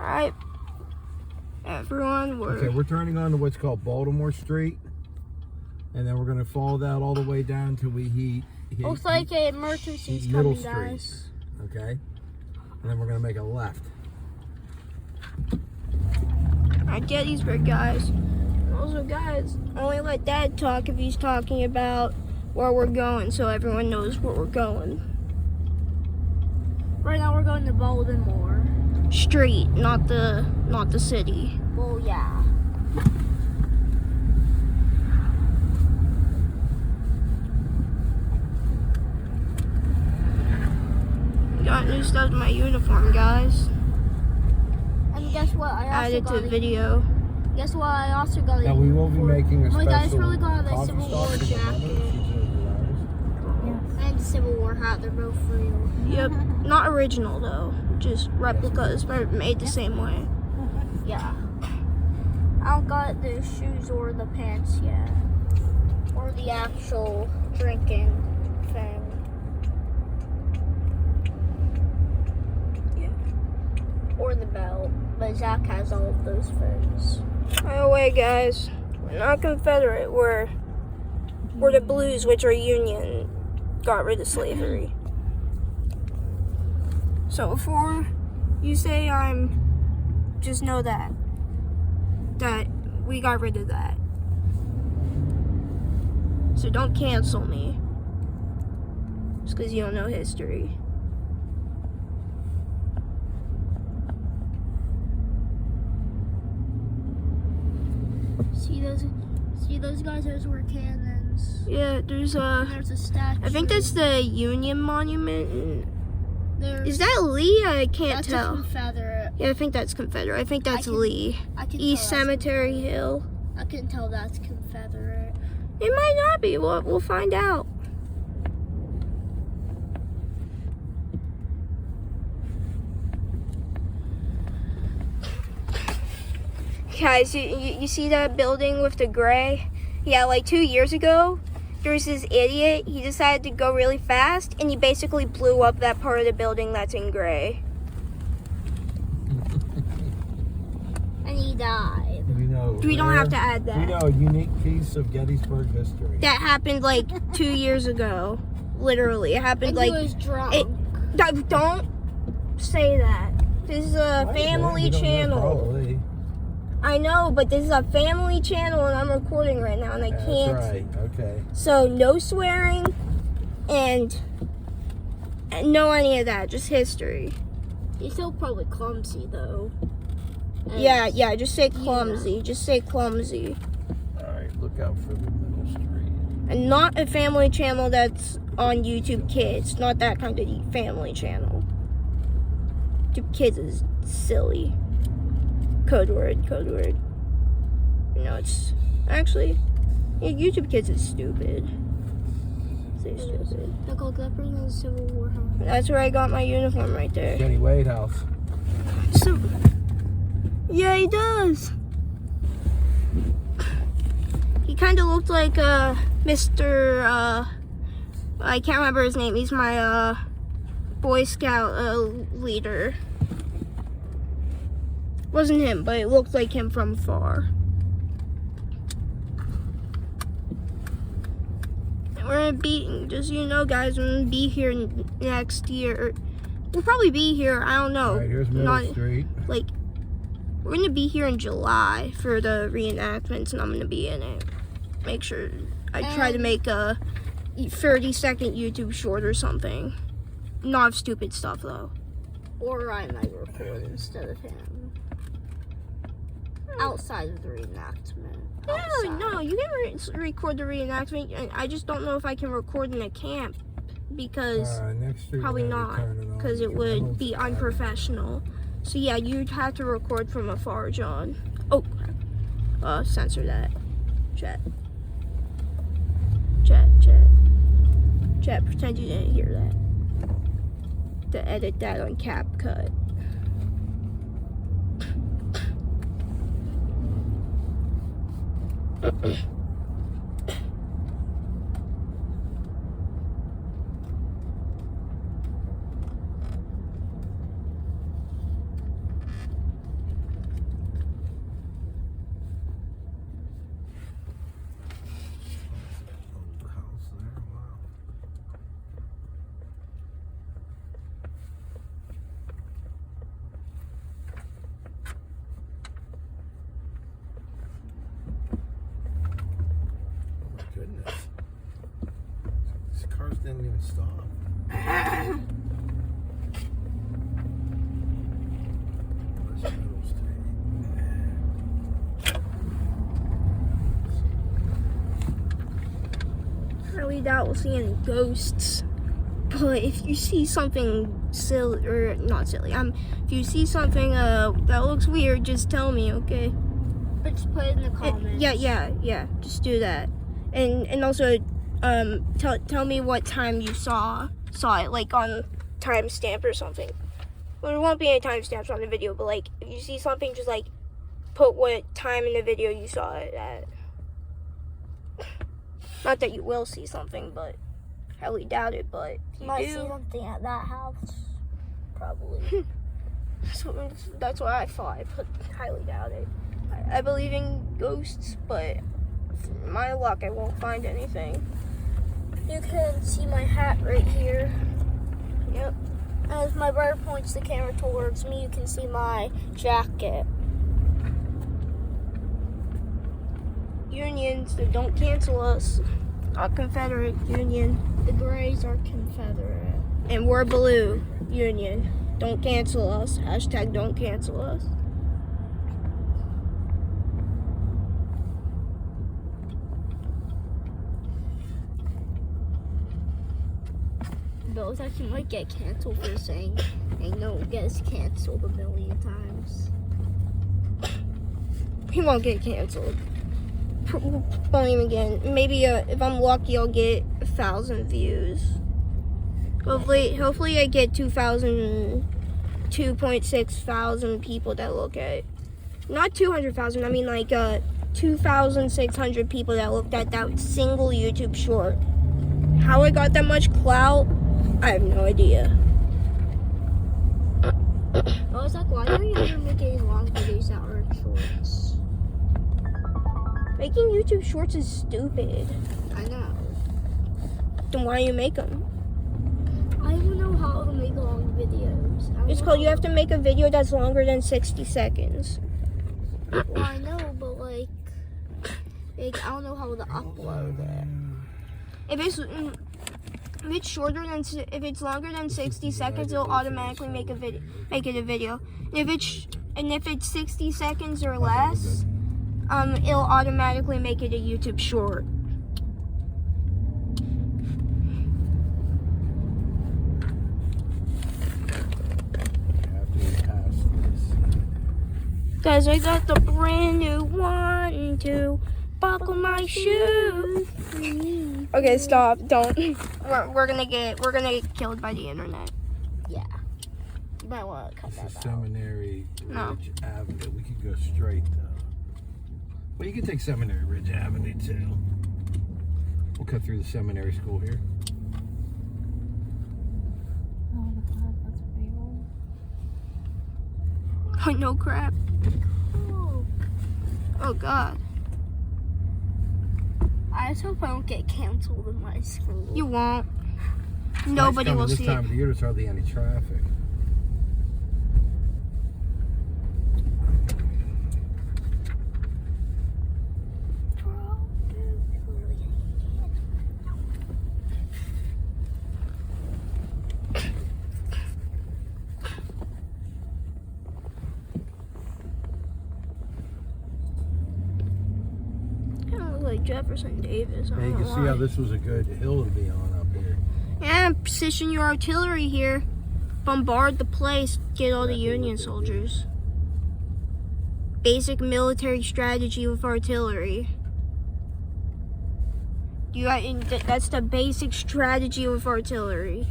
Alright, everyone, we're turning on to what's called Baltimore Street, and then we're going to follow that all the way down till we hit looks like an emergency's Middle coming, Street. guys. Okay, and then we're going to make a left. At Gettysburg, guys. Also, guys, only let Dad talk if he's talking about where we're going, so everyone knows where we're going. Right now we're going to Baltimore Street, not the city. Well, yeah. Got new stuff in my uniform, guys. And guess what? I also Added got to video. Guess what? I also got Now we will be making a my special guys really got a coffee Civil stop War in the jacket moment. and a Civil War hat. They're both real. Yep, not original though, just replicas, but made the same way. Yeah. I don't got the shoes or the pants yet, or the actual drinking thing. Or the belt, but Zach has all of those things. By the way, guys, we're not Confederate. We're the Blues, which are Union, got rid of slavery. So before you say just know that we got rid of that. So don't cancel me, just because you don't know history. See those guys? Those were cannons. Yeah, there's a statue. I think that's the Union Monument. There's, Is that Lee? I can't that's tell. a Confederate. Yeah, I think that's Confederate. I think that's Lee. I can East tell that's Cemetery Hill. I can tell that's Confederate. It might not be. We'll find out. Guys, you see that building with the gray? Yeah, like 2 years ago, there was this idiot. He decided to go really fast, and he basically blew up that part of the building that's in gray. And he died. We don't have to add that. We know a unique piece of Gettysburg history. That happened like 2 years ago. Literally, it happened And like. he was drunk. Don't say that. This is a family channel. Probably. I know, but this is a family channel, and I'm recording right now, and I can't. That's right. Okay. So no swearing, and no any of that. Just history. He's still probably clumsy though. And Yeah. Just say clumsy. Just say clumsy. All right. Look out for the Middle Street. And not a family channel that's on YouTube Kids. Not that kind of family channel. YouTube Kids is silly. Code word. It's actually, yeah, YouTube Kids is stupid. Say stupid. Look, that person has a Civil War hat. That's where I got my uniform right there. Jenny Wade House. So, yeah, he does. He kind of looked like Mr. I can't remember his name. He's my Boy Scout leader. Wasn't him, but it looked like him from far. And we're gonna be, just so you know, guys, we're gonna be here next year. We'll probably be here, I don't know. All right, here's Middle Street. Like, we're gonna be here in July for the reenactments, and I'm gonna be in it. Make sure I try to make a 30-second YouTube short or something. Not stupid stuff though. Or I might record instead of him. Outside of the reenactment. No, you can record the reenactment. I just don't know if I can record in a camp because Next street probably not, because it would be unprofessional. So yeah, you'd have to record from afar, John. Oh, crap. Censor that. Chat, pretend you didn't hear that. To edit that on CapCut. didn't even stop. Where's Middle Street? I really doubt we'll see any ghosts. But if you see something silly, or not silly, if you see something that looks weird, just tell me, okay? But just put it in the comments. Yeah. Just do that, and also, tell me what time you saw it, like on timestamp or something. Well, there won't be any timestamps on the video, but like if you see something, just like put what time in the video you saw it at. Not that you will see something, but I highly doubt it. But if you Might do, see something at that house. Probably. so that's what I thought. But highly doubt it. I believe in ghosts, but for my luck, I won't find anything. You can see my hat right here. Yep. As my brother points the camera towards me, you can see my jacket. Union, so don't cancel us. Not Confederate Union. The Grays are Confederate. And we're blue. Union. Don't cancel us. Hashtag don't cancel us. Those actually might get canceled for saying they know it gets canceled a million times. He won't get canceled. Won't even get. Maybe if I'm lucky, I'll get 1,000 views. Hopefully I get 2.6 thousand people that look at it. Not 200,000. I mean like 2,600 people that looked at that single YouTube short. How I got that much clout, I have no idea. I was like, why don't you ever make any long videos that are shorts? Making YouTube shorts is stupid. I know. Then why do you make them? I don't know how to make long videos. It's called you have to make a video that's longer than 60 seconds. Well, I know, but like I don't know how to upload it. If it's longer than 60 seconds, it'll automatically make it a video. And if it's 60 seconds or less, it'll automatically make it a YouTube short. Guys, I got the brand new 1, 2, buckle my shoes. Okay, stop. Don't. We're gonna get killed by the internet. Yeah. You might want to cut This that is out. Seminary No. Ridge Avenue. We could go straight though. Well, you can take Seminary Ridge Avenue too. We'll cut through the seminary school here. Oh my god, that's pretty long. Oh, no crap. Oh. Oh god. I just hope I don't get canceled in my school. You won't. Nobody will see This time it. of the year, there's hardly any traffic. Bro, dude, people are really gonna Kind of look like Jefferson Davis. I Yeah, don't you know can see how why. this was a good hill to be on up here. Yeah, position your artillery here. Bombard the place. Get all the Union soldiers. Basic military strategy with artillery. That's the basic strategy with artillery.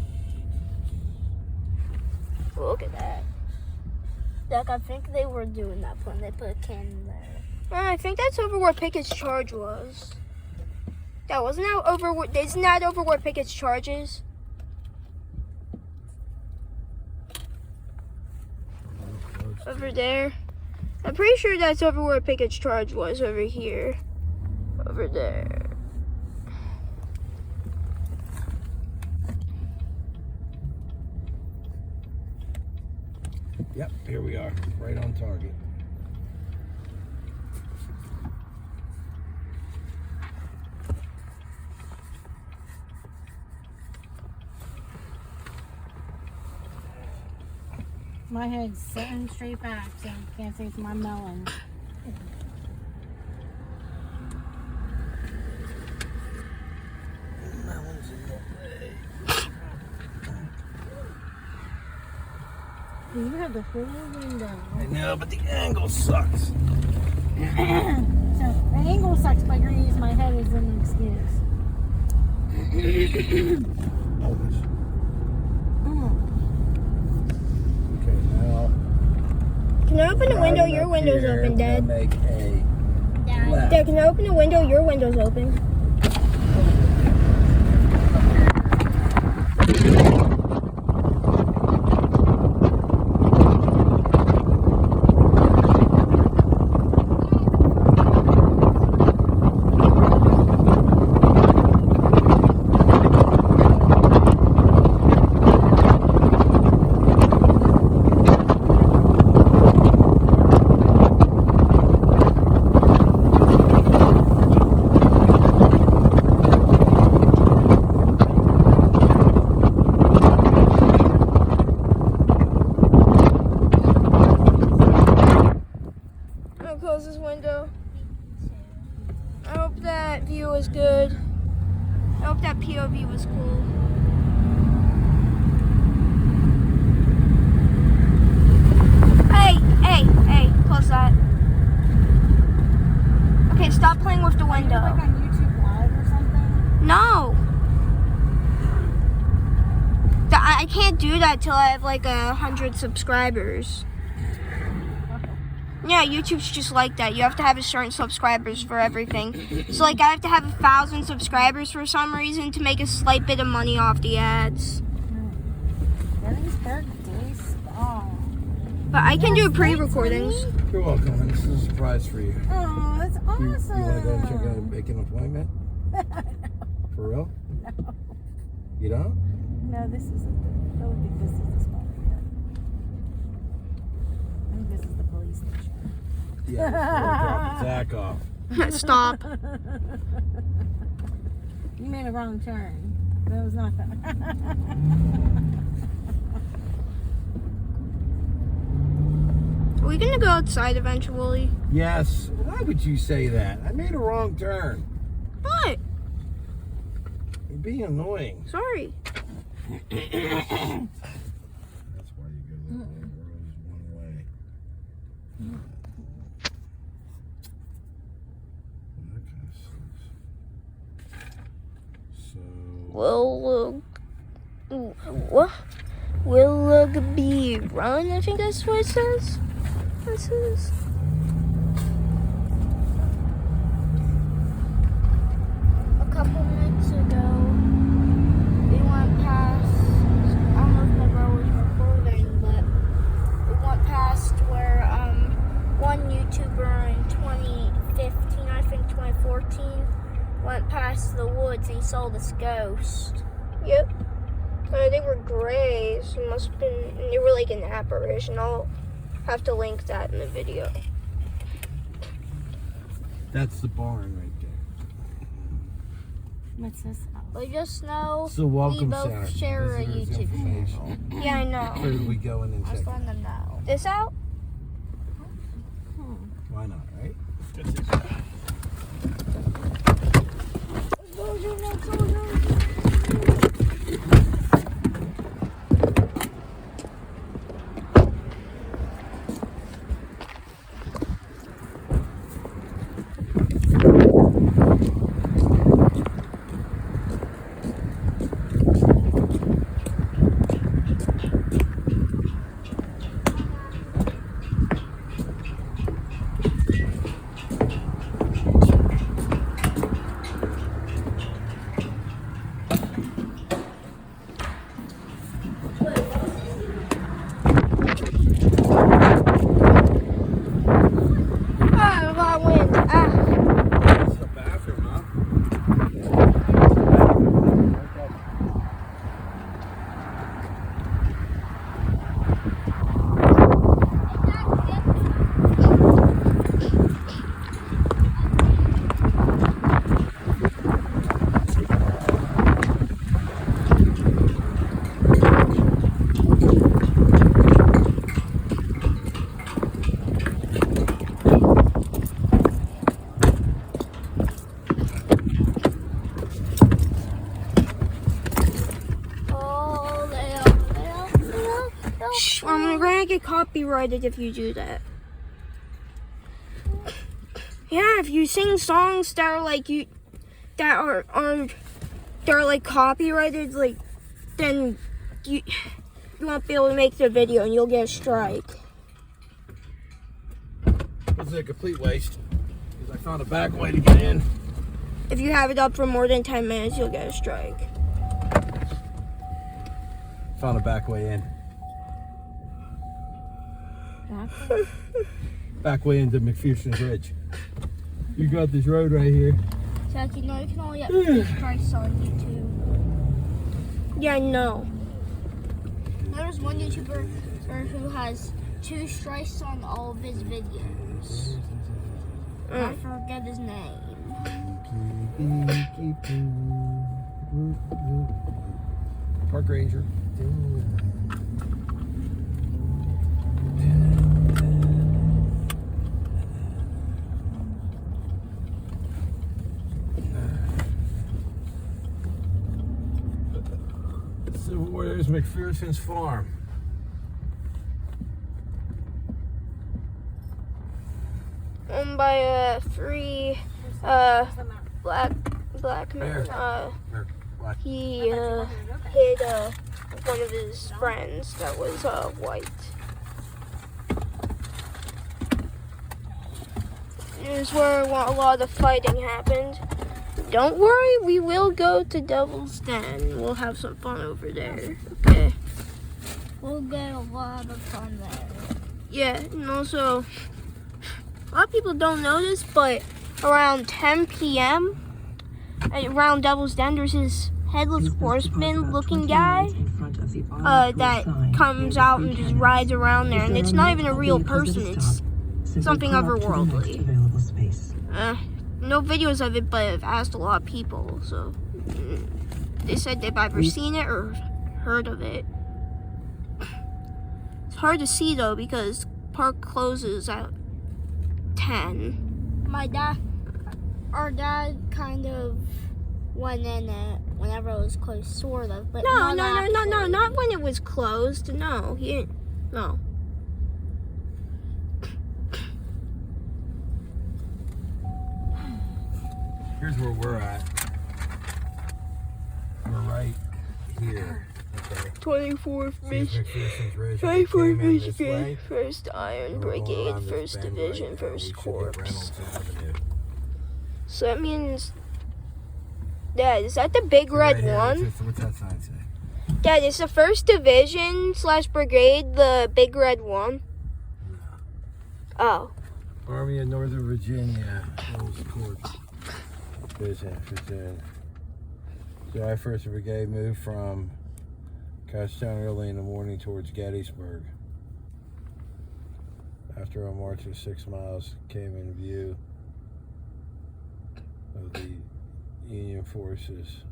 Look at that. Like, I think they were doing that when they put a cannon there. I think that's over where Pickett's charge was. That wasn't that over. Isn't that over where Pickett's charge is? Over there. I'm pretty sure that's over where Pickett's charge was. Over here. Over there. Yep, here we are, right on target. My head's sitting straight back, so you can't see it's my melon. Melon's in the way. You have the whole window. I know, but the angle sucks. So the angle sucks, but you're gonna use my head as an excuse. Okay, now. Can I open the window? Your window's open, Dad. Make a Dad. left. Dad, can I open the window? Your window's open. Close this window. I hope that view was good. I hope that POV was cool. Hey, close that. Okay, stop playing with the Like window. on YouTube Live or something? No. I can't do that till I have like 100 subscribers. Yeah, YouTube's just like that. You have to have a certain subscribers for everything. So like I have to have 1,000 subscribers for some reason to make a slight bit of money off the ads. Gettysburg Days. Oh. But I can do pre-recordings. You're welcome, and this is a surprise for you. Oh, that's You want to go and check out awesome. and make an appointment? For real? You don't? No, this isn't. I don't think this is the spot here. I think this is the police station. Yeah. Drop Zach off. Stop. You made a wrong turn. That was not that. Are we gonna go outside eventually? Yes. Why would you say that? I made a wrong turn. What? You're being annoying. Sorry. That's why you go to the world one way. That kind of sucks. So. Will be run? I think that's what it says. This is. A couple minutes ago, we went past, I don't know if my bro was recording, but we went past where one YouTuber in 2015, I think 2014, went past the woods and he saw this ghost. Yep. They were gray, so it must have been. They were like an apparition. I'll have to link that in the video. That's the barn right there. What's this house? But just know It's the welcome we both center. share a Visitors YouTube information. Yeah, I know. Where did we go in and Just check? letting them know. This out? Why not, right? copyrighted if you do that. Yeah, if you sing songs that are like like copyrighted, like then you won't be able to make the video and you'll get a strike. This is a complete waste because I found a back way to get in. If you have it up for more than 10 minutes, you'll get a strike. Found a back way in. Back way into McPherson's Ridge. You got this road right here. Zach, you know you can only get 3 strikes on YouTube. Yeah, I know. There's one YouTuber who has 2 strikes on all of his videos. I forget his name. Park Ranger. So where's McPherson's farm? Owned by a free black man. He hid one of his friends that was white. Here's where a lot of fighting happened. Don't worry, we will go to Devil's Den. We'll have some fun over there. Okay. We'll get a lot of fun there. Yeah, and also, a lot of people don't know this, but around 10 p.m., around Devil's Den, there's this headless horseman looking guy that comes out and just rides around there. And it's not even a real person, it's something otherworldly. No videos of it, but I've asked a lot of people, so they said they've either seen it or heard of it. It's hard to see though because park closes at 10. Our dad kind of went in it whenever it was closed, sort of, but No, not when it was closed. No, he didn't. No. Here's where we're at. We're right here. Okay. 24th McPherson's Ridge. 24th Came in this Michigan, way. 1st Iron We're going Brigade, around this 1st bend Division, right now. 1st We should get Corps. Reynolds Avenue. So that means, Dad, is that the big red Right here. one? What's that sign say? Dad, is the 1st Division / Brigade the big red one? No. Oh. Army of Northern Virginia. Rolls Court. Vision. July 1st Brigade moved from Cashtown early in the morning towards Gettysburg. After a march of 6 miles, came in view of the Union forces.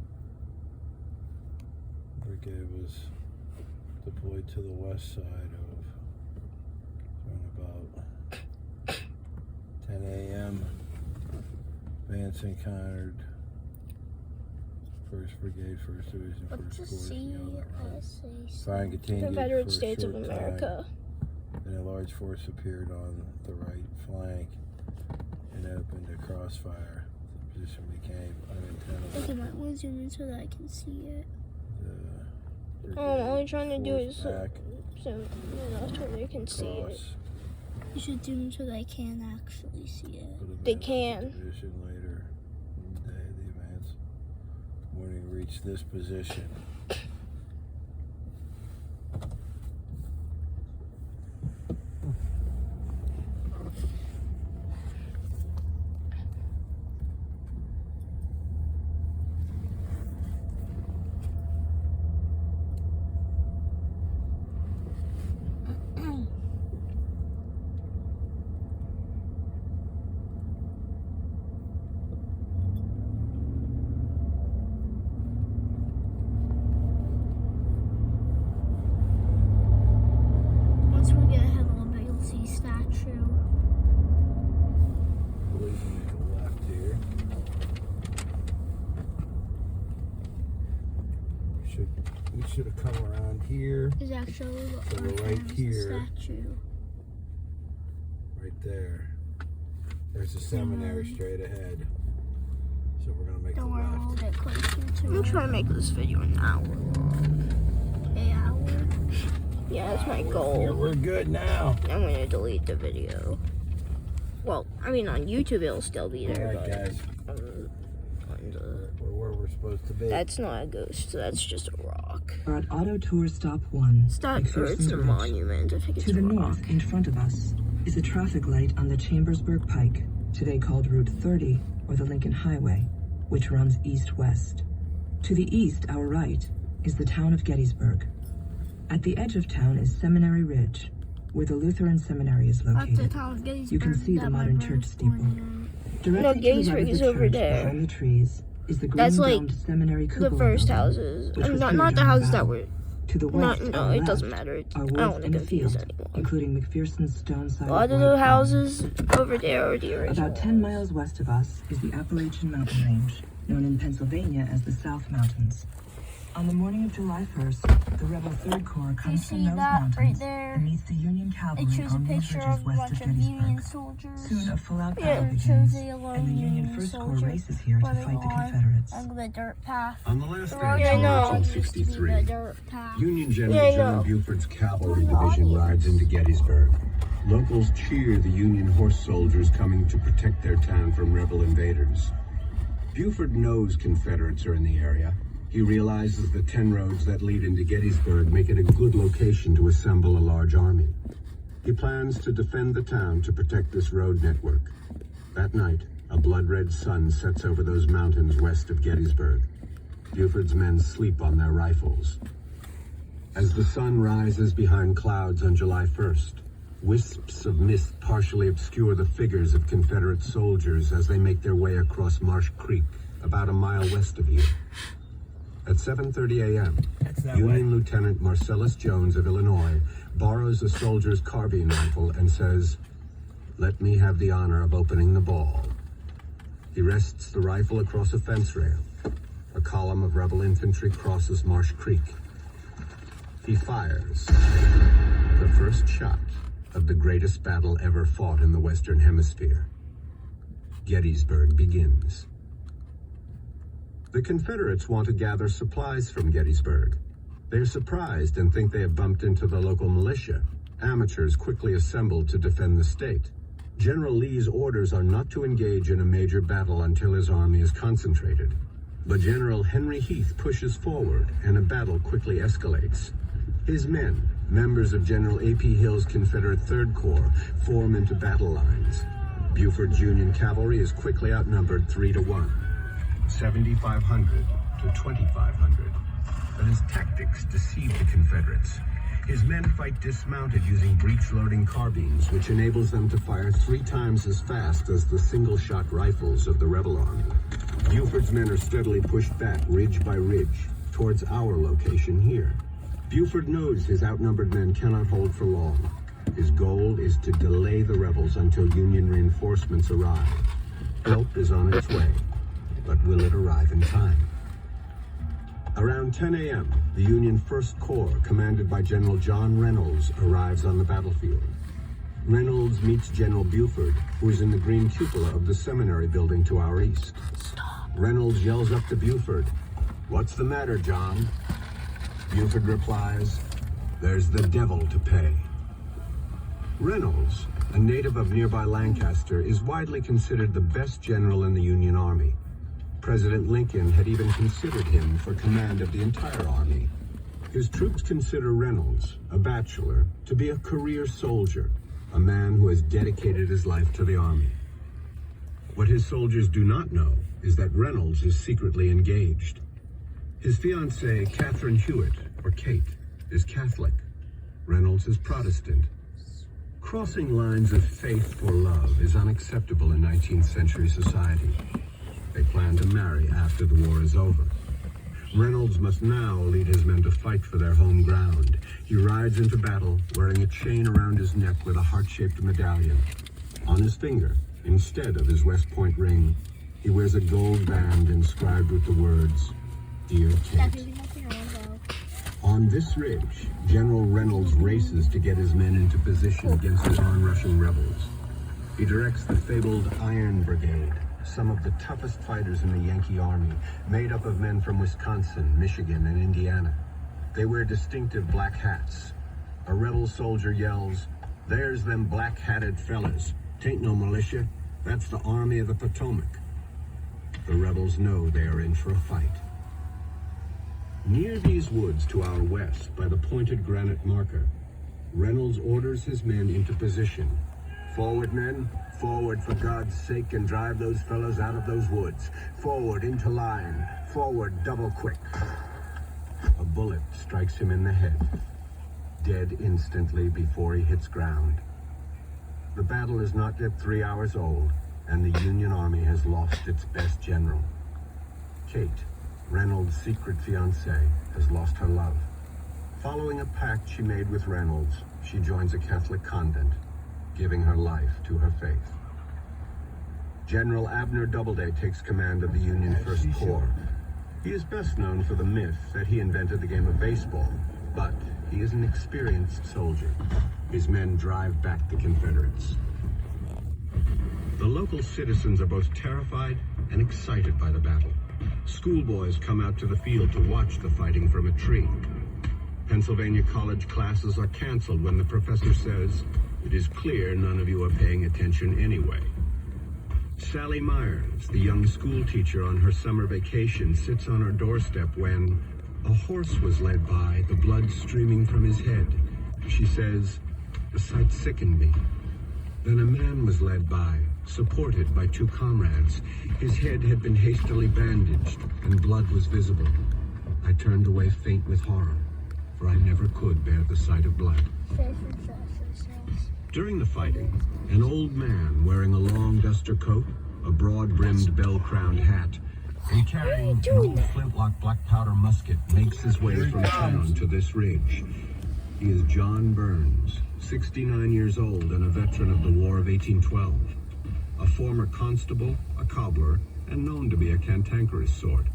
Brigade was deployed to the west side of about 10 a.m. Vance encountered 1st Brigade, 1st Division, 1st Corps, you know that, right? Firing continued Confederate for a States of short America. time, and a large force appeared on the right flank and opened a crossfire. The position became untenable. Okay, might want to zoom in so that I can see it. All I'm trying to do is so back they can see it. across, You should zoom in so that I can actually see it. put a They map of can. the position later in the day. The advance morning reached this position. Once we get ahead a little bit, you'll see statue. Believe we make a left here. We should have come around here. Is actually So we're our right famous here. statue. right there. There's the seminary straight ahead. So we're gonna make Don't worry, the we'll left. get closer to I'm gonna it. try to make this video an hour long. An hour. Yeah, that's my We're goal. good now. I'm gonna delete the video. Well, I mean on YouTube it'll still be there, Alright, but guys. on the We're where we're supposed to be. that's not a ghost, that's just a rock. We're at Auto Tour Stop 1. It's not, or it's McPherson's a Ridge. monument, I think it's To a the rock. north, in front of us, is a traffic light on the Chambersburg Pike, today called Route 30, or the Lincoln Highway, which runs east-west. To the east, our right, is the town of Gettysburg. At the edge of town is Seminary Ridge, where the Lutheran Seminary is That's the located. town of Gettysburg. You can see the that my modern brother's church steeple. born Directly No, to the Gettysburg right of is the over church, there. behind the trees, is the That's like green-domed seminary The cupola first building, houses. which was Not built the during houses that battle. were. To the Not, west, no, on it left, doesn't matter. I are don't woods want to and a confuse field, anyone. including McPherson's stone-sided A lot of white the barn. houses over there are the original. About 10 miles west of us is the Appalachian Mountain Range, known in Pennsylvania as the South Mountains. On the morning of July 1st, the Rebel Third Corps comes see from those that mountains right there? and meets the Union It cavalry shows a on these picture ridges of a west bunch of of Union Gettysburg. soldiers. Soon a full-out Yeah, battle It shows begins, a lone and the Union Union First Corps soldier races here to running fight the on Confederates. the dirt path. On the last The day road of Yeah, I know. used to be 1863, the dirt path. Union General Yeah, I John know. Buford's cavalry division rides into Gettysburg. Locals cheer the Union horse soldiers coming to protect their town from rebel invaders. Buford knows Confederates are in the area. He realizes the 10 roads that lead into Gettysburg make it a good location to assemble a large army. He plans to defend the town to protect this road network. That night, a blood-red sun sets over those mountains west of Gettysburg. Buford's men sleep on their rifles. As the sun rises behind clouds on July 1st, wisps of mist partially obscure the figures of Confederate soldiers as they make their way across Marsh Creek, about a mile west of here. At 7:30 a.m., That's that Union way. Lieutenant Marcellus Jones of Illinois borrows a soldier's carbine rifle and says, "Let me have the honor of opening the ball." He rests the rifle across a fence rail. A column of rebel infantry crosses Marsh Creek. He fires the first shot of the greatest battle ever fought in the Western Hemisphere. Gettysburg begins. The Confederates want to gather supplies from Gettysburg. They're surprised and think they have bumped into the local militia. Amateurs quickly assemble to defend the state. General Lee's orders are not to engage in a major battle until his army is concentrated. But General Henry Heath pushes forward, and a battle quickly escalates. His men, members of General A.P. Hill's Confederate Third Corps, form into battle lines. Buford's Union cavalry is quickly outnumbered 3-1. 7,500 to 2,500. But his tactics deceive the Confederates. His men fight dismounted using breech-loading carbines, which enables them to fire 3 times as fast as the single-shot rifles of the rebel army. Buford's men are steadily pushed back, ridge by ridge, towards our location here. Buford knows his outnumbered men cannot hold for long. His goal is to delay the rebels until Union reinforcements arrive. Help is on its way, but will it arrive in time? Around 10 a.m., the Union First Corps, commanded by General John Reynolds, arrives on the battlefield. Reynolds meets General Buford, who is in the green cupola of the seminary building to our east. Reynolds yells up to Buford, "What's the matter, John?" Buford replies, "There's the devil to pay." Reynolds, a native of nearby Lancaster, is widely considered the best general in the Union Army. President Lincoln had even considered him for command of the entire army. His troops consider Reynolds, a bachelor, to be a career soldier, a man who has dedicated his life to the army. What his soldiers do not know is that Reynolds is secretly engaged. His fiancée, Catherine Hewitt, or Kate, is Catholic. Reynolds is Protestant. Crossing lines of faith for love is unacceptable in 19th century society. They plan to marry after the war is over. Reynolds must now lead his men to fight for their home ground. He rides into battle wearing a chain around his neck with a heart-shaped medallion. On his finger, instead of his West Point ring, he wears a gold band inscribed with the words, "Dear Kate." On this ridge, General Reynolds races to get his men into position against the onrushing rebels. He directs the fabled Iron Brigade, some of the toughest fighters in the Yankee Army, made up of men from Wisconsin, Michigan, and Indiana. They wear distinctive black hats. A rebel soldier yells, "There's them black-hatted fellas. Tain't no militia. That's the Army of the Potomac." The rebels know they are in for a fight. Near these woods to our west, by the pointed granite marker, Reynolds orders his men into position. "Forward, men. Forward, for God's sake, and drive those fellows out of those woods. Forward, into line. Forward, double quick." A bullet strikes him in the head, dead instantly before he hits ground. The battle is not yet 3 hours old, and the Union Army has lost its best general. Kate, Reynolds' secret fiancée, has lost her love. Following a pact she made with Reynolds, she joins a Catholic convent, giving her life to her faith. General Abner Doubleday takes command of the Union First Corps. He is best known for the myth that he invented the game of baseball, but he is an experienced soldier. His men drive back the Confederates. The local citizens are both terrified and excited by the battle. Schoolboys come out to the field to watch the fighting from a tree. Pennsylvania college classes are canceled when the professor says, "It is clear none of you are paying attention anyway." Sally Myers, the young school teacher on her summer vacation, sits on her doorstep when a horse was led by, the blood streaming from his head. She says, "The sight sickened me." Then a man was led by, supported by 2 comrades. His head had been hastily bandaged, and blood was visible. I turned away faint with horror, for I never could bear the sight of blood. During the fighting, an old man wearing a long duster coat, a broad-brimmed bell-crowned hat, and carrying an old flintlock black powder musket makes his way from town to this ridge. He is John Burns, 69 years old and a veteran of the War of 1812. A former constable, a cobbler, and known to be a cantankerous sort.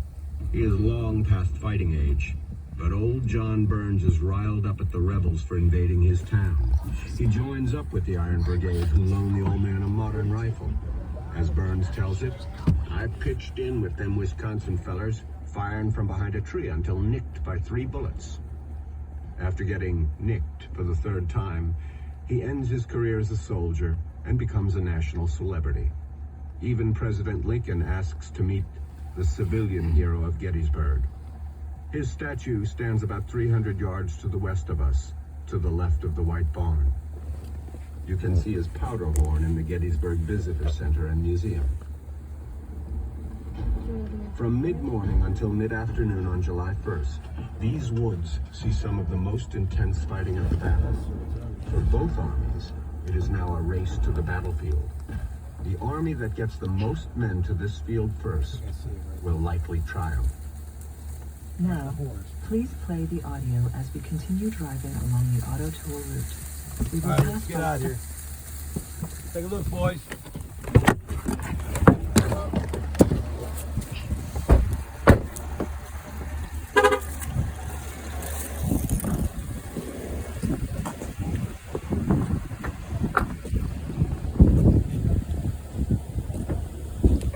He is long past fighting age, but old John Burns is riled up at the rebels for invading his town. He joins up with the Iron Brigade, who loan the old man a modern rifle. As Burns tells it, "I pitched in with them Wisconsin fellers, firing from behind a tree until nicked by 3 bullets. After getting nicked for the 3rd time, he ends his career as a soldier and becomes a national celebrity. Even President Lincoln asks to meet the civilian hero of Gettysburg. His statue stands about 300 yards to the west of us, to the left of the White Barn. You can see his powder horn in the Gettysburg Visitor Center and Museum. From mid-morning until mid-afternoon on July 1st, these woods see some of the most intense fighting of the battle. For both armies, it is now a race to the battlefield. The army that gets the most men to this field first will likely triumph. Now, please play the audio as we continue driving along the auto tour route. We will All right, pass let's get both- out of here. Take a look, boys.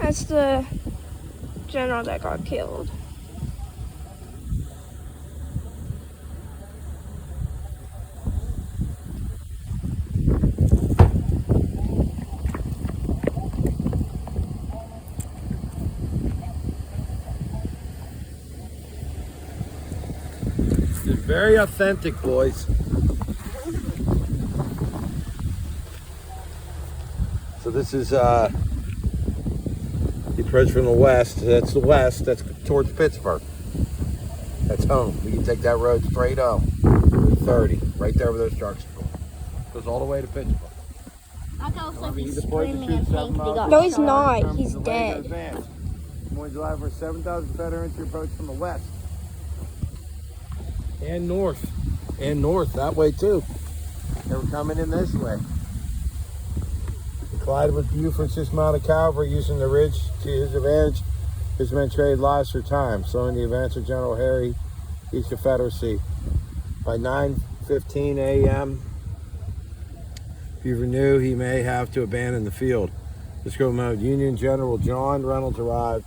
That's the general that got killed. It's very authentic, boys. So this is the approach from the west. That's the west. That's towards Pittsburgh. That's home. We can take that road straight home. 30, right there where those trucks go. Goes all the way to Pittsburgh. That guy looks like He's he's deployed to screaming in shoot 7 pain. He miles got No, he's shot. not. Comes He's the way to dead. advance. Morning July for 7,000 Federal Infantry approach from the west. And north. And north, that way too. They were coming in this way. Collided with Buford's dismounted cavalry using the ridge to his advantage. His men traded lives for time, slowing the advance of General Harry East Confederacy. By 9:15 a.m., If you renew, he may have to abandon the field. Let's go mode. Union General John Reynolds arrived.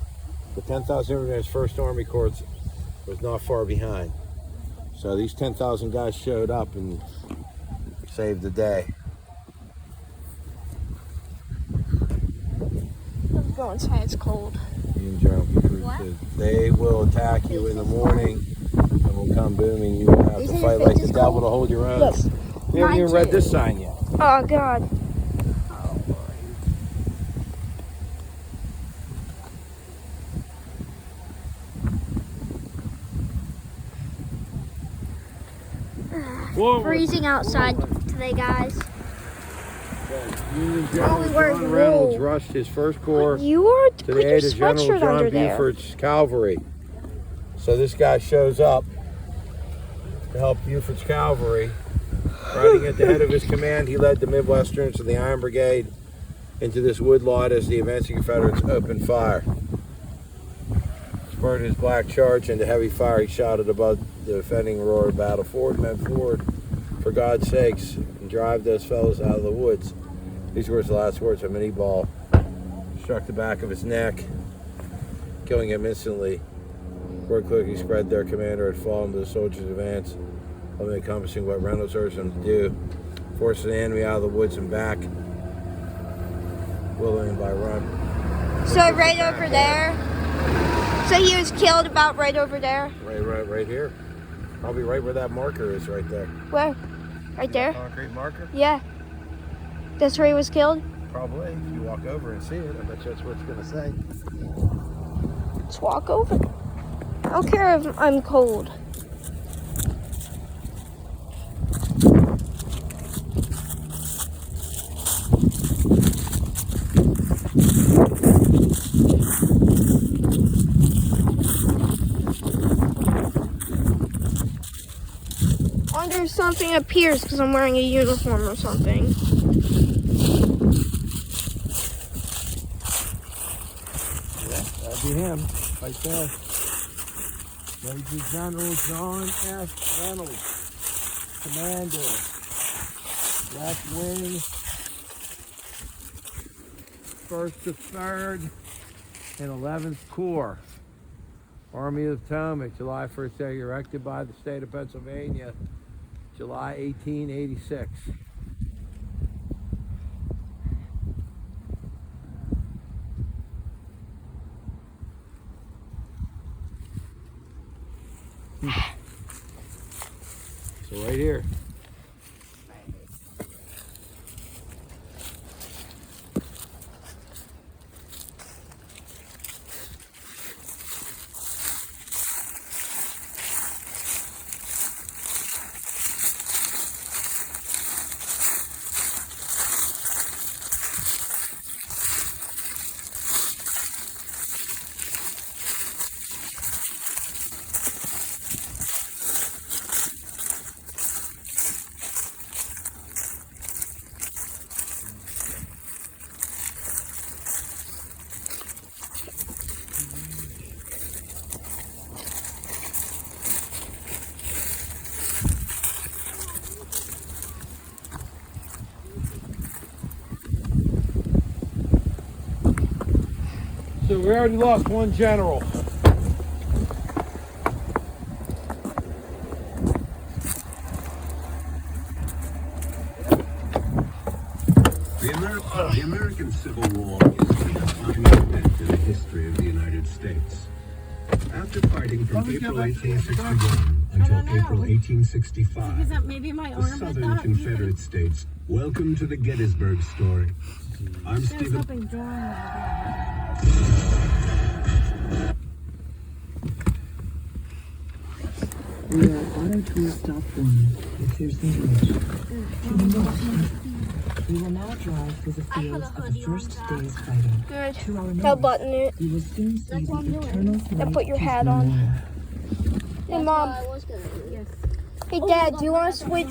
The 10,000 in his first Army Corps was not far behind. So these 10,000 guys showed up and saved the day. Let's go inside. It's cold. Union General Buford said, they will attack you in the morning and will come booming. You will have They to say fight your like face the is devil cold? to hold your own. Yes. We haven't Mine even read too. this sign yet. Oh God. Whoa. Freezing outside today, guys. Union Oh, General we wear John Reynolds wool. rushed his first corps You are to put the your aid of General sweatshirt John under there. Buford's cavalry. So this guy shows up to help Buford's cavalry. Riding at the head of his command, he led the Midwesterns and the Iron Brigade into this woodlot as the advancing Confederates opened fire. Spurred his black charge into heavy fire. He shouted above the defending roar of battle, "Forward, men, forward, for God's sakes, and drive those fellows out of the woods." These were his last words. A mini ball struck the back of his neck, killing him instantly. Word quickly spread their commander had fallen to the soldiers' advance, only accomplishing what Reynolds urged them to do, forcing the enemy out of the woods and back, willingly by run. So right over there. So he was killed about right over there. Right here. Probably right where that marker is right there. Where? Right there? Concrete marker? Yeah. That's where he was killed? Probably. If you walk over and see it, I bet you that's what it's going to say. Let's walk over. I don't care if I'm cold. I wonder if something appears because I'm wearing a uniform or something. Yeah, that'd be him, right there. Major General John F. Reynolds, Commander, Left Wing, 1st to 3rd, and 11th Corps. Army of the Potomac, July 1st day, erected by the state of Pennsylvania, July 1886. So right here. So we already lost one general. The American Civil War is a defining event in the history of the United States. After fighting from April 1861 until April 1865, Is that maybe my the arm? Southern Confederate States welcome to the Gettysburg story. I'm There's Stephen. something drawing like We are at Auto Tool Stop 1 in Clearston Village. To the north, we will now drive through the fields of the first day's fighting. Good. To our Now north, button it. you will soon see That's what I'm the doing. eternal Now flight put your to hat on. Memorial. Hey, Mom. I was gonna do. Yes. Hey, Dad, do you want to switch?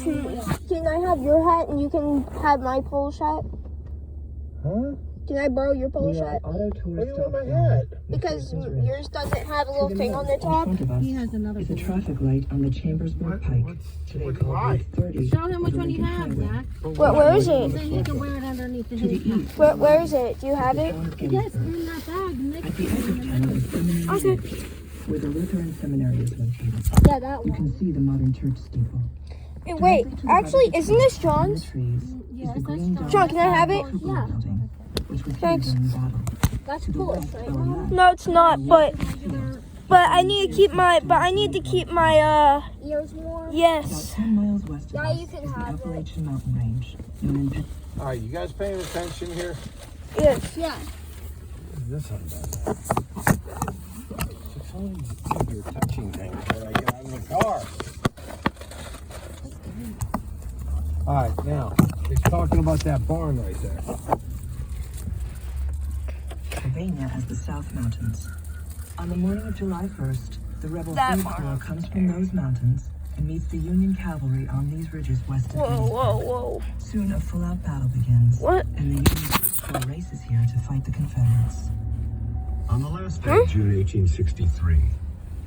Can I have your hat and you can have my full hat? Huh? Can I borrow your polo We are shirt? auto What do you want my tourist.com. hat? Because Stations Ridge. yours doesn't have a To little the thing on the north, top. in front of us, He has another is a one. traffic light on the Chambersburg Pike. Today called Route 30. Show him which of the one you Lincoln have, Highway, Zach. Where is So it? he can wear it underneath the To the hoodie. east. Where is it? Do you have the it? town of Yes, Gettysburg. in that bag. Nick. At the edge of town is Seminary Okay. Road, where the Lutheran Seminary is located. Yeah, that You one. can see the modern church steeple. Hey, wait, Directly to the right actually, of the isn't this church, John's? behind the trees, Yeah, is the that's green John's. John, can I have it? Cupola Yeah. building, which was Thanks. used in the battle. That's To the cool, west, right? our left, No, it's not. But I need to keep my. But I need to keep my. Ears warm. about Yes. 10 miles west of Yeah, us you can is the have it. Appalachian Mountain Range, known in Penn. All right, you guys paying attention here? Yes. Yeah. This one does. It's only you're touching things when I get out of the car. All right, now he's talking about that barn right there. Pennsylvania as the South Mountains. On the morning of July 1st, the rebel That 3rd one Corps over comes from those mountains and meets the Union cavalry on these ridges west of Whoa, Gettysburg. whoa, whoa. Soon a full-out battle begins, What? and the Union 1st Corps races here to fight the Confederates. On the last day of June 1863,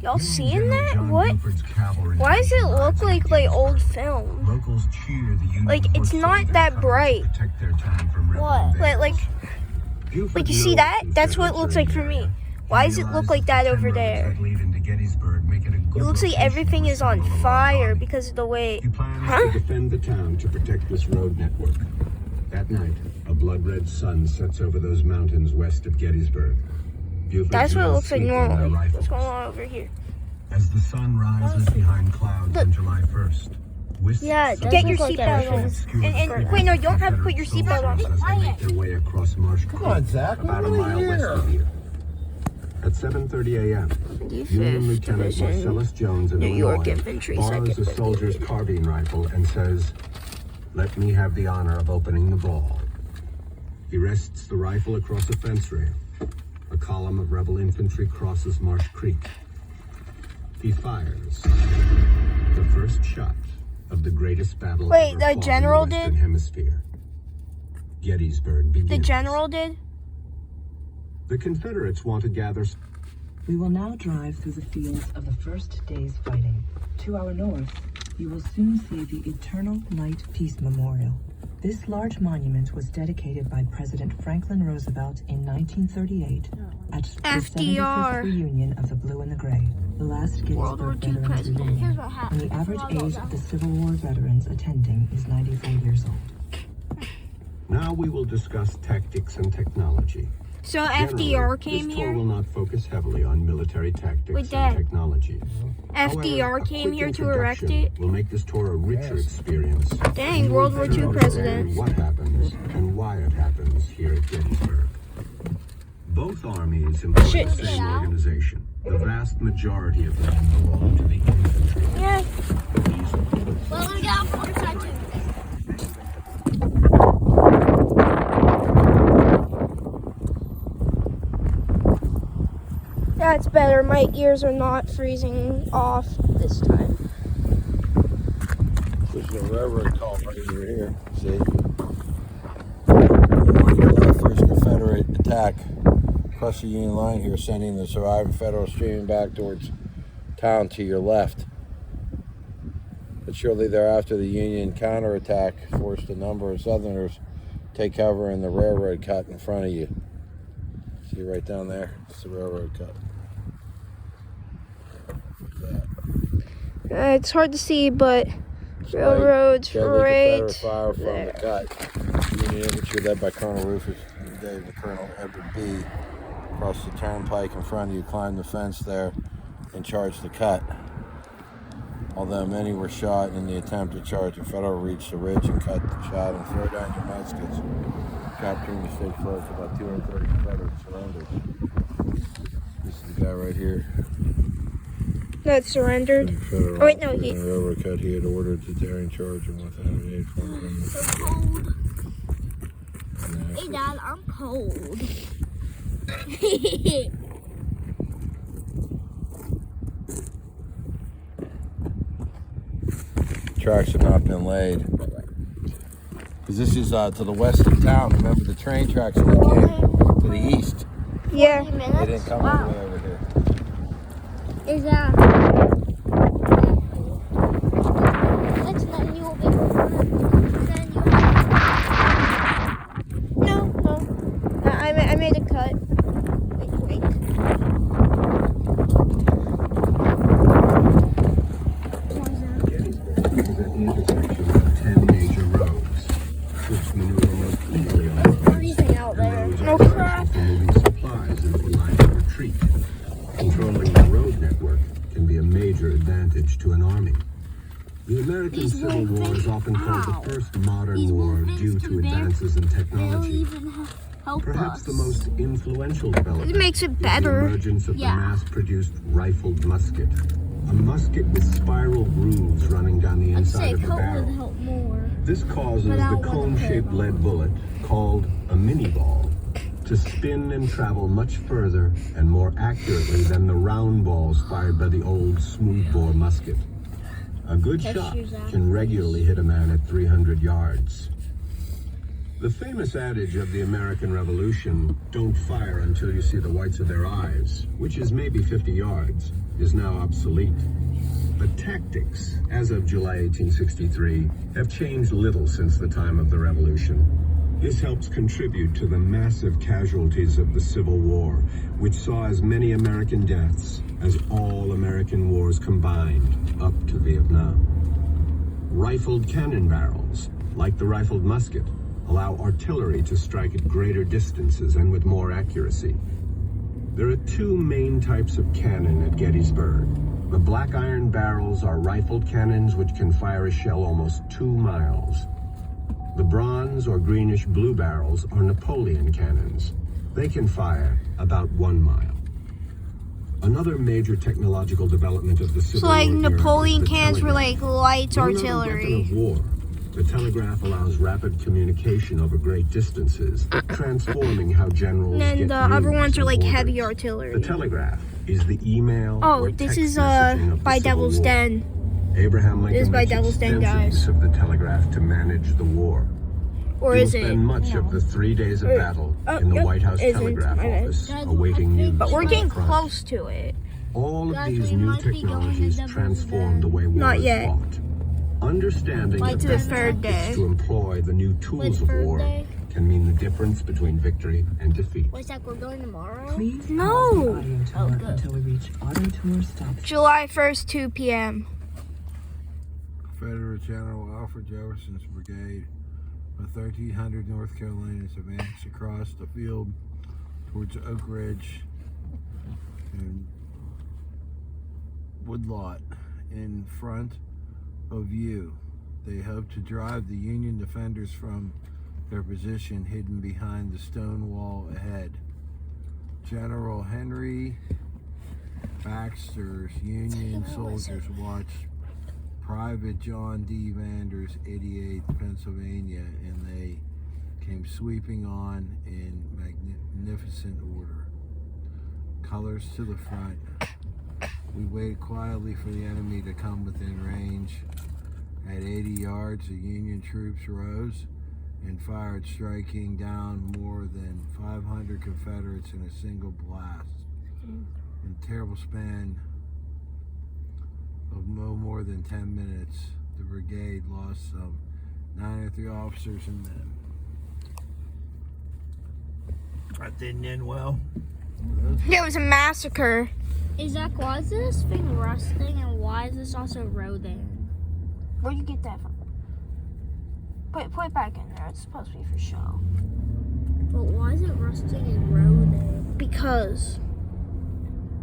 Y'all Union seeing General that? John What? Buford's cavalry Why does it arrives look at like Gettysburg. old film? Locals cheer the Union Like, it's horse not soldiers that coming bright. to protect their town from rebel What? invaders. Like, Buford you see knows that? That's what it Confederates looks are in like the for me. area. Why He does it look realizes like that the over 10 roads there? that lead into Gettysburg make it a good It looks like location everything to is on assemble a large fire army. because of the way. He plans Huh? to defend the town to protect this road network. That night, a blood-red sun sets over those mountains west of Gettysburg. Buford's That's what it men looks like sleep on their normally. rifles. What's going on over here? As the sun rises behind clouds on July 1st, wisps Yeah, it of does Get your look like seatbelt that. on. obscure And wait, no, you don't have to put your Confederate seatbelt on. soldiers as they make their way across Marsh Creek, on, Zach, we're about a really mile west here. of here. At 7:30 a.m., Union 55th Lieutenant Division, Marcellus Jones of New York Illinois Infantry, borrows 2nd a soldier's carbine rifle and says, "Let me have the honor of opening the ball." He rests the rifle across a fence rail. A column of rebel infantry crosses Marsh Creek. He fires the first shot of the greatest battle Wait, ever the fought general in the did? Western Hemisphere. Gettysburg begins. The general did? The Confederates want to gather. We will now drive through the fields of the first day's fighting. To our north, you will soon see the Eternal Night Peace Memorial. This large monument was dedicated by President Franklin Roosevelt in 1938 at the FDR. 75th reunion of the Blue and the Gray, the last World War Gettysburg II Veterans president. Reunion. Here's what happened. And the average age of the Civil War veterans attending is 94 years old. Now we will discuss tactics and technology. So Generally, FDR came this tour here? will not focus heavily on military tactics Wait, and Dad. technology. FDR However, a came quick here to erect introduction it? will make this tour a richer experience. Dang, You will World War better II understand president. What happens and why it happens here at Gettysburg. Both armies employ Shit. the same organization. The vast majority of them belong to the infantry. Yeah. Well, let me get off one side too. That's better. My ears are not freezing off this time. There's a railroad call right over here. See? The first Confederate attack across the Union line here, sending the surviving Federals streaming back towards town to your left. But shortly thereafter, the Union counterattack forced a number of Southerners to take cover in the railroad cut in front of you. See right down there? It's the railroad cut. It's hard to see, but It's railroads deadly right Confederate fire from there. the cut. Union infantry led by Colonel Rufus and David Colonel Edward B. crossed the turnpike in front of you, climbed the fence there, and charged the cut. Although many were shot in the attempt to charge, the Federal reached the ridge and cut the shot and throw down your muskets, capturing the state close. About 230 Confederates surrendered. This is the guy right here. That surrendered. Confederate Oh, wait, no, officer he- in the railroad cut. He had ordered the daring charge and 108 So cold. Hey, Dad, I'm cold. Tracks have not been laid. Because this is to the west of town. Remember, the train tracks only came to the east. Yeah. 40 They minutes? didn't come all the way over here. Is that? Next time you'll be. Then you'll. No. I made a cut. Wait. Gettysburg is at the intersection of 10 major roads. Troops maneuver most easily on the freezing out there. roads No are essential crap. for moving supplies into lines of retreat. Controlling the road network can be a major advantage to an army. The American Civil War is often called the first modern war due to advances in technology. Perhaps the most influential development It makes it is the better. emergence of the mass-produced rifled musket. A musket with spiral grooves running down the inside of the barrel. Help more. This causes the cone-shaped lead bullet, called a mini ball, to spin and travel much further and more accurately than the round balls fired by the old smoothbore musket. A good shot can regularly hit a man at 300 yards. The famous adage of the American Revolution, "Don't fire until you see the whites of their eyes," which is maybe 50 yards, is now obsolete. But tactics, as of July 1863, have changed little since the time of the Revolution. This helps contribute to the massive casualties of the Civil War, which saw as many American deaths as all American wars combined up to Vietnam. Rifled cannon barrels, like the rifled musket, allow artillery to strike at greater distances and with more accuracy. There are two main types of cannon at Gettysburg. The black iron barrels are rifled cannons which can fire a shell almost 2 miles. The bronze or greenish blue barrels are Napoleon cannons. They can fire about 1 mile. Another major technological development of the Civil So like War era Napoleon is the cans were telegraph. like lights Though not a weapon artillery. of war, the telegraph allows rapid communication over great distances, transforming how generals And then get the other news ones are and like orders. heavy The artillery. telegraph is the email Oh, or this text is messaging of the by Civil Devil's War. Den. Abraham Lincoln This is by makes Devil's Den, extensive guys. use of the telegraph to manage the war. Or He is will it? spend much of the 3 days of battle in the yep, White House isn't. telegraph Okay. office, Guys, awaiting I news. think- But we're from getting the front. close to it. All of Guys, these we new might be going to technologies Devil's transform Den. the way war Not is yet. fought. Understanding Like the to the best third tactics day. to employ the new tools of third war day? can mean the difference between victory and defeat. Wait, Zach, we're going tomorrow? Please No. pause the audio tour good. until we reach auto tour stop. July 1st, 2 p.m. Confederate General Alfred Jefferson's brigade of 1,300 North Carolinians advanced across the field towards Oak Ridge and Woodlot in front of you. They hoped to drive the Union defenders from their position hidden behind the stone wall ahead. General Henry Baxter's Union soldiers watched Private John D. Vander's 88th Pennsylvania, and they came sweeping on in magnificent order. Colors to the front. We waited quietly for the enemy to come within range. At 80 yards, the Union troops rose and fired, striking down more than 500 Confederates in a single blast. In a terrible span of no more than 10 minutes, the brigade lost some 93 officers and men. That didn't end well. It was a massacre. Hey, Zach, why is this thing rusting and why is this also roding? Where'd you get that from? Put it back in there. It's supposed to be for show. But why is it rusting and roding? Because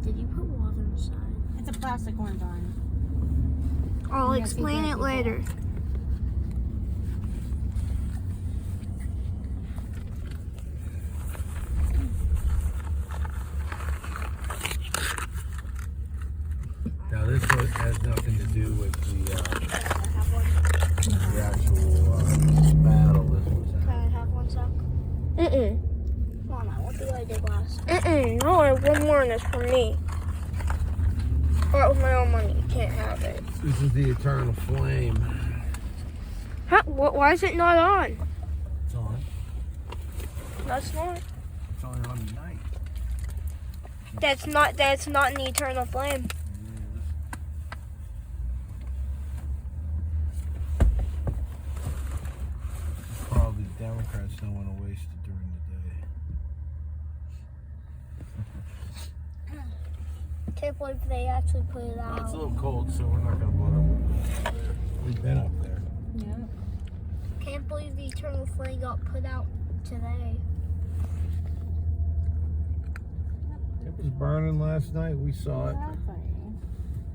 Did you put water inside? It's a plastic one, John. I'll Yes, explain it exactly. later. Now this one has nothing to do with the actual battle. This was Can I have one, Zach? Mm-mm. Come on, what did I do last? Mm-mm. No, I have one more and it's for me. Or with my own money. You can't have it. This is the Eternal Flame. Huh? Why is it not on? That's not. It's only on the night. That's not an eternal flame. Probably Democrats don't want to waste it during the day. Can't believe they actually put it Well, it's a out. little cold, so we're not going to blow it up. We've been up there. Yeah. Can't believe the eternal flame got put out today. It was burning last night. We saw it. Exactly.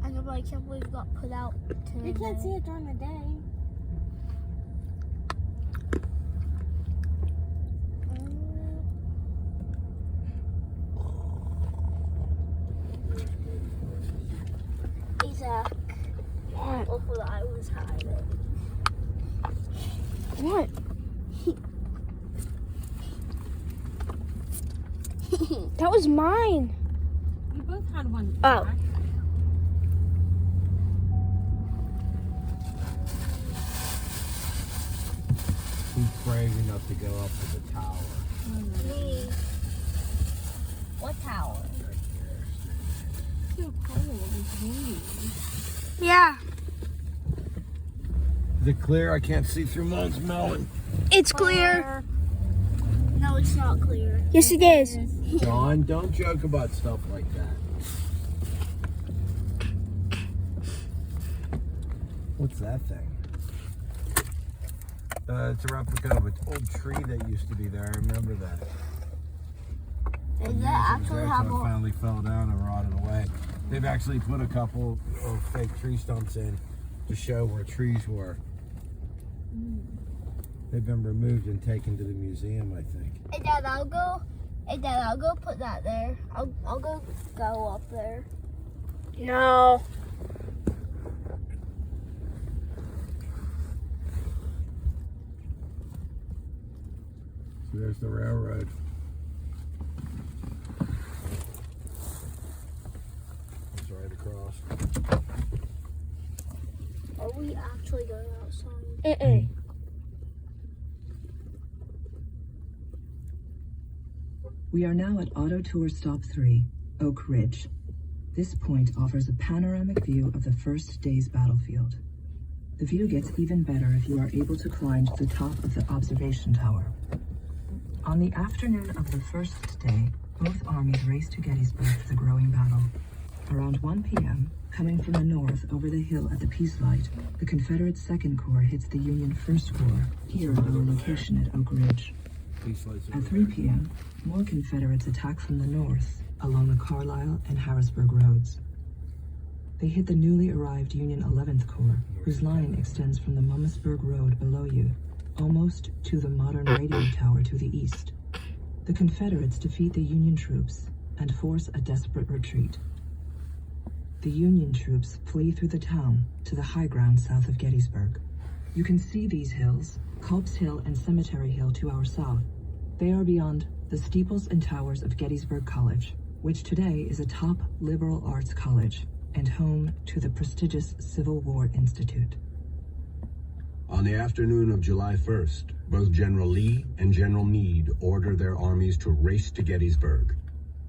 I know, but I can't believe it got put out today. You can't see it during the day. Isaac. What? Look what I was hiding. What? That was mine. You both had one. Oh. back. Who's brave enough to go up to the tower? Me. What tower? It's so cold. It's windy. Yeah. Is it clear? I can't see through Mom's melon. It's clear. No, it's not clear. Yes, it is. John, don't joke about stuff like that. What's that thing? It's a replica of an old tree that used to be there. I remember that. Does Years that it was actually there have till it a... finally fell down and rotted away. They've actually put a couple of fake tree stumps in to show where trees were. They've been removed and taken to the museum, I think. Hey, Dad, I'll go put that there. I'll go up there. No. So there's the railroad. It's right across. Are we actually going outside? Mm-mm. We are now at Auto Tour Stop 3, Oak Ridge. This point offers a panoramic view of the first day's battlefield. The view gets even better if you are able to climb to the top of the observation tower. On the afternoon of the first day, both armies raced to Gettysburg for the growing battle. Around 1 p.m., coming from the north over the hill at the Peace Light, the Confederate Second Corps hits the Union First Corps here at our location at Oak Ridge. At 3 p.m., more Confederates attack from the north along the Carlisle and Harrisburg roads. They hit the newly arrived Union 11th Corps, whose line extends from the Mummasburg Road below you, almost to the modern radio tower to the east. The Confederates defeat the Union troops and force a desperate retreat. The Union troops flee through the town to the high ground south of Gettysburg. You can see these hills, Culp's Hill and Cemetery Hill to our south. They are beyond the steeples and towers of Gettysburg College, which today is a top liberal arts college and home to the prestigious Civil War Institute. On the afternoon of July 1st, both General Lee and General Meade order their armies to race to Gettysburg.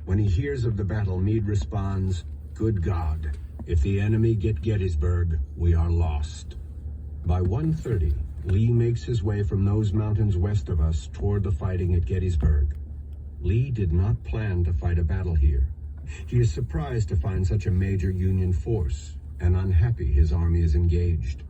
When he hears of the battle, Meade responds, "Good God, if the enemy get Gettysburg, we are lost." By 1:30, Lee makes his way from those mountains west of us toward the fighting at Gettysburg. Lee did not plan to fight a battle here. He is surprised to find such a major Union force and unhappy his army is engaged.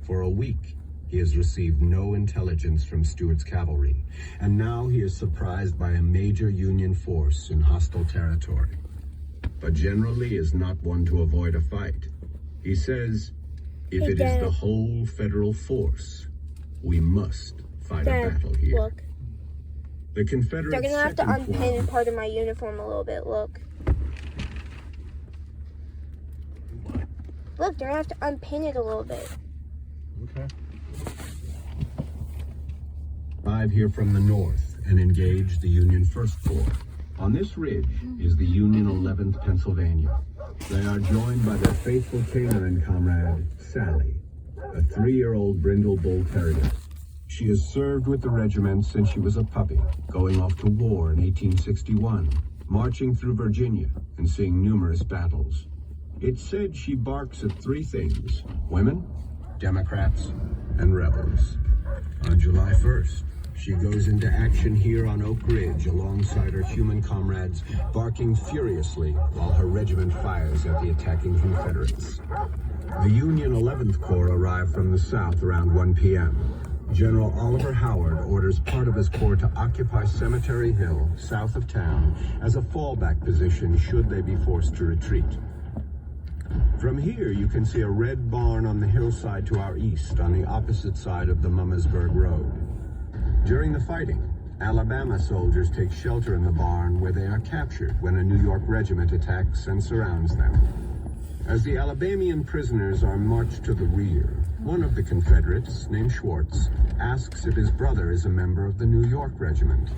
For a week, he has received no intelligence from Stuart's cavalry, and now he is surprised by a major Union force in hostile territory. But General Lee is not one to avoid a fight. He says, if it is the whole federal force, we must fight a battle here. Look. The Confederate They're gonna have to Second unpin Corps- part of my uniform a little bit. Look. Look, they're gonna have to unpin it a little bit. Okay. Arrive here from the north and engage the Union First Corps. On this ridge is the Union 11th Pennsylvania. They are joined by their faithful tailor and comrade, Sally, a 3-year-old brindle bull terrier. She has served with the regiment since she was a puppy, going off to war in 1861, marching through Virginia and seeing numerous battles. It's said she barks at three things: women, Democrats, and rebels. On July 1st, she goes into action here on Oak Ridge alongside her human comrades, barking furiously while her regiment fires at the attacking Confederates. The Union 11th Corps arrived from the south around 1 p.m. General Oliver Howard orders part of his corps to occupy Cemetery Hill, south of town, as a fallback position should they be forced to retreat. From here, you can see a red barn on the hillside to our east, on the opposite side of the Mummersburg Road. During the fighting, Alabama soldiers take shelter in the barn where they are captured when a New York regiment attacks and surrounds them. As the Alabamian prisoners are marched to the rear, one of the Confederates, named Schwartz, asks if his brother is a member of the New York regiment.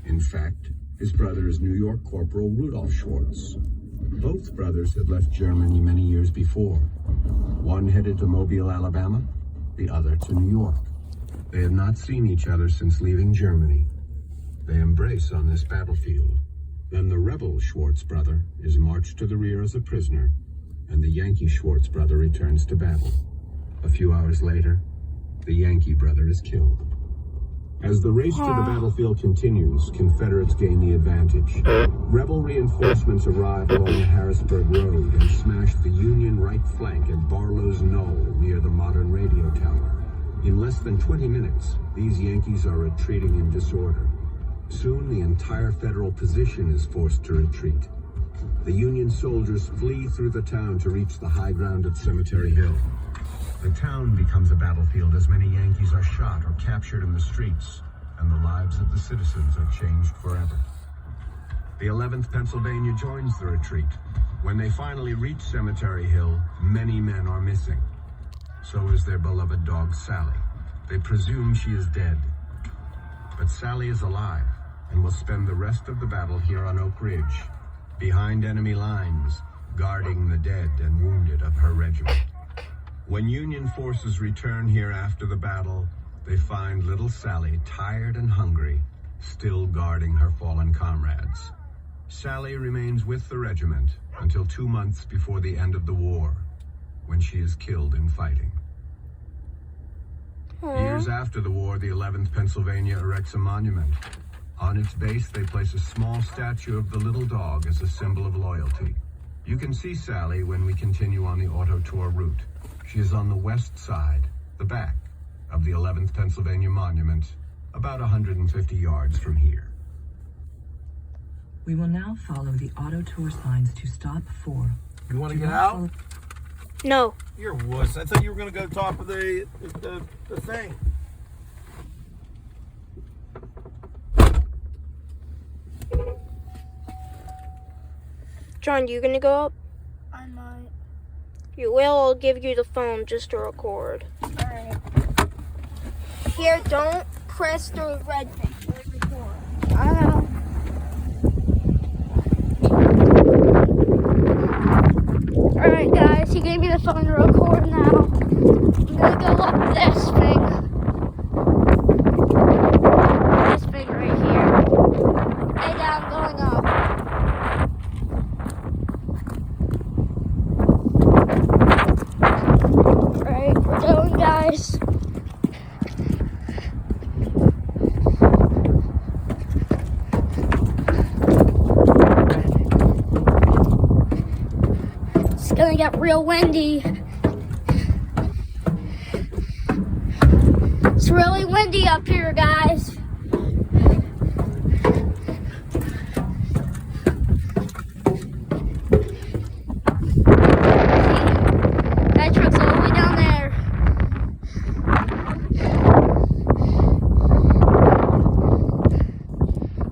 In fact, his brother is New York Corporal Rudolph Schwartz. Both brothers had left Germany many years before. One headed to Mobile, Alabama, the other to New York. They have not seen each other since leaving Germany. They embrace on this battlefield. Then the rebel Schwartz brother is marched to the rear as a prisoner, and the Yankee Schwartz brother returns to battle. A few hours later, the Yankee brother is killed. As the race to the battlefield continues, Confederates gain the advantage. Rebel reinforcements arrive along the Harrisburg Road and smash the Union right flank at Barlow's Knoll near the modern radio tower. In less than 20 minutes, these Yankees are retreating in disorder. Soon, the entire Federal position is forced to retreat. The Union soldiers flee through the town to reach the high ground at Cemetery Hill. The town becomes a battlefield as many Yankees are shot or captured in the streets, and the lives of the citizens are changed forever. The 11th Pennsylvania joins the retreat. When they finally reach Cemetery Hill, many men are missing. So is their beloved dog, Sally. They presume she is dead. But Sally is alive and will spend the rest of the battle here on Oak Ridge, behind enemy lines, guarding the dead and wounded of her regiment. When Union forces return here after the battle, they find little Sally, tired and hungry, still guarding her fallen comrades. Sally remains with the regiment until 2 months before the end of the war, when she is killed in fighting. Years after the war, the 11th Pennsylvania erects a monument. On its base, they place a small statue of the little dog as a symbol of loyalty. You can see Sally when we continue on the auto tour route. She is on the west side, the back, of the 11th Pennsylvania Monument, about 150 yards from here. We will now follow the auto tour signs to stop 4. You want to get out? No. You're a wuss. I thought you were going to go top of the thing. John, you gonna go up? I might. You will. I'll give you the phone just to record. Alright. Here, don't press the red thing. Record. I know. Alright, guys, he gave me the phone to record now. I'm gonna go up this thing. This thing right here. Hey, down, going up. Alright, we're going, guys. It's gonna get real windy. It's really windy up here, guys. That truck's all the way down there.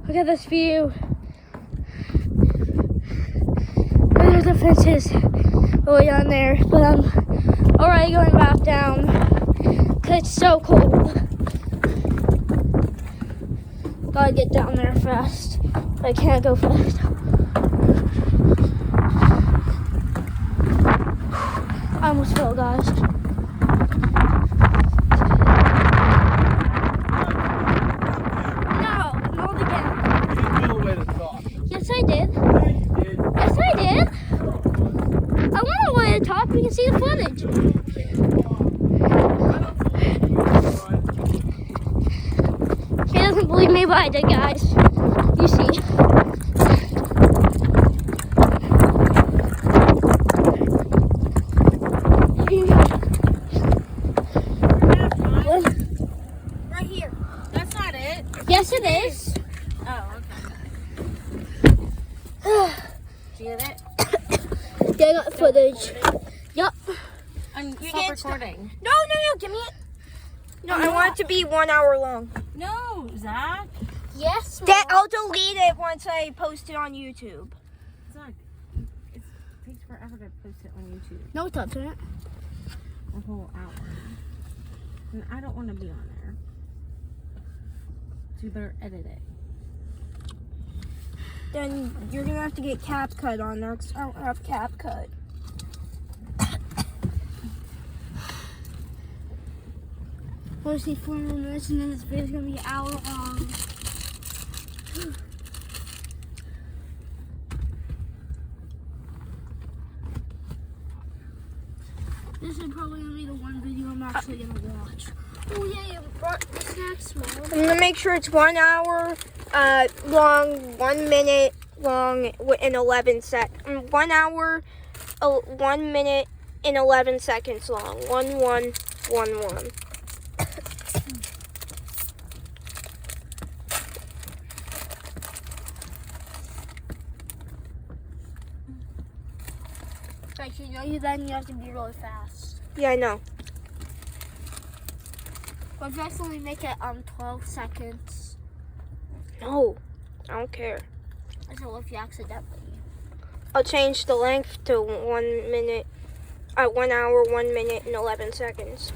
Look at this view. There's the fences all the way down there, but I'm already going back down because it's so cold. Gotta get down there fast. I can't go fast. I almost fell, guys. we can see the footage. He doesn't believe me, but I did, guys. You see. Right here. That's not it. Yes, it is. Oh, okay. Did you get it? They got footage. Yup. I'm You stop can't recording. No, give me it. No, I want it to be 1 hour long. No, Zach. Yes. I'll delete it once I post it on YouTube. Zach, it takes forever to post it on YouTube. No, it doesn't. A whole hour. And I don't want to be on there. So you better edit it. Then you're gonna have to get CapCut on there, 'cause I don't have CapCut. We'll see 4 more minutes and then this video's gonna be an hour long. This is probably gonna be the one video I'm actually gonna watch. Oh yeah, you brought the snacks, Mom. I'm gonna make sure it's 1 hour long, 1 minute long, and 11 1 hour, 1 minute and 11 seconds long. 1 1 1 1. Like, you know, then you have to be really fast. Yeah, I know. But definitely make it 12 seconds. No, I don't care. So if you accidentally. I'll change the length to 1 minute, 1 hour, 1 minute and 11 seconds.